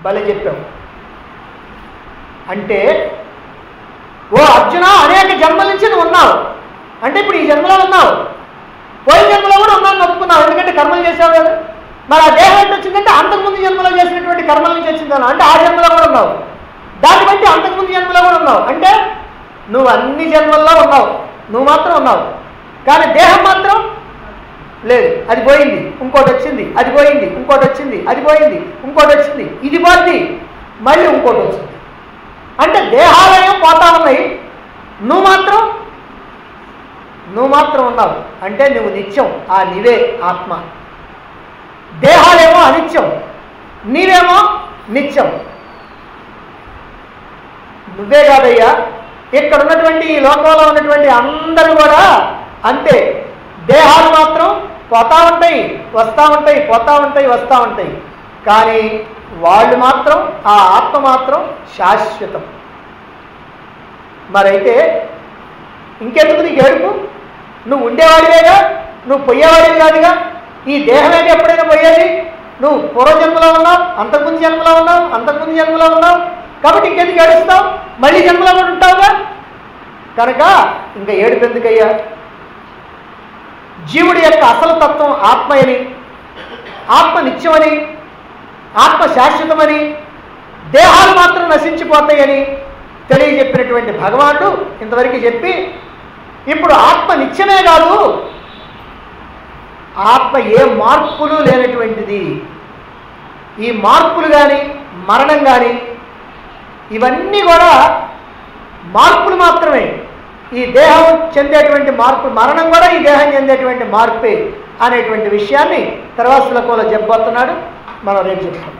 భలే చెప్పావు. అంటే ఓ అర్జున, అనేక జన్మల నుంచి నువ్వు ఉన్నావు అంటే ఇప్పుడు ఈ జన్మలో ఉన్నావు, పోయిన జన్మలో కూడా ఉన్నాను ఒప్పుకున్నావు, ఎందుకంటే కర్మలు చేసావు కదా. మరి ఆ దేహం ఎంత వచ్చిందంటే అంతకుముందు జన్మలో చేసినటువంటి కర్మల నుంచి వచ్చిందను, అంటే ఆ జన్మలో కూడా ఉన్నావు. దాన్ని బట్టి అంతకుముందు జన్మలో కూడా ఉన్నావు, అంటే నువ్వు అన్ని జన్మల్లో ఉన్నావు, నువ్వు మాత్రం ఉన్నావు. కానీ దేహం మాత్రం లేదు, అది పోయింది, ఇంకోటి వచ్చింది, అది పోయింది, ఇంకోటి వచ్చింది, అది పోయింది, ఇంకోటి వచ్చింది, ఇది పోద్ది, మళ్ళీ ఇంకోటి వచ్చింది. అంటే దేహాలయం పోతా ఉన్నాయి, నువ్వు మాత్రం ఉన్నావు. అంటే నువ్వు నిత్యం, ఆ నీవే ఆత్మ. దేహాలేమో అనిత్యం, నీవేమో నిత్యం. నువ్వే కాదయ్యా, ఇక్కడ ఉన్నటువంటి ఈ లోకంలో ఉన్నటువంటి అందరూ కూడా అంతే. దేహాలు మాత్రం పోతా ఉంటాయి, వస్తూ ఉంటాయి, పోతా ఉంటాయి, వస్తూ ఉంటాయి. కానీ వాళ్ళు మాత్రం, ఆ ఆత్మ మాత్రం శాశ్వతం. మరైతే ఇంకెందుకు నీకు ఏడుపు? నువ్వు ఉండేవాడివేగా, నువ్వు పోయేవాడివి కాదుగా. ఈ దేహమేగా ఎప్పుడైనా పోయేది. నువ్వు పూర్వజన్మలో ఉన్నావు, అంతకుముందు జన్మలో ఉన్నావు, అంతకుముందు జన్మలో ఉన్నావు. కాబట్టి ఇంకెందుకు ఏడుస్తావు? మళ్ళీ జన్మలో కూడా ఉంటావుగా. కనుక ఇంకా ఏడుపు ఎందుకయ్యా? జీవుడి యొక్క అసలు తత్వం ఆత్మ అని, ఆత్మ నిత్యమని, ఆత్మ శాశ్వతమని, దేహాలు మాత్రం నశించిపోతాయని తెలియజెప్పినటువంటి భగవానుడు ఇంతవరకు చెప్పి, ఇప్పుడు ఆత్మ నిత్యమే కాదు, ఆత్మ ఏ మార్పులు లేనటువంటిది. ఈ మార్పులు కానీ, మరణం కానీ, ఇవన్నీ కూడా మార్పులు మాత్రమే. ఈ దేహం చెందేటువంటి మార్పు, మరణం కూడా ఈ దేహం చెందేటువంటి మార్పే అనేటువంటి విషయాన్ని తర్వాత శ్లోకంలో చెప్పబోతున్నాడు. మనం రేపు చెప్తాం.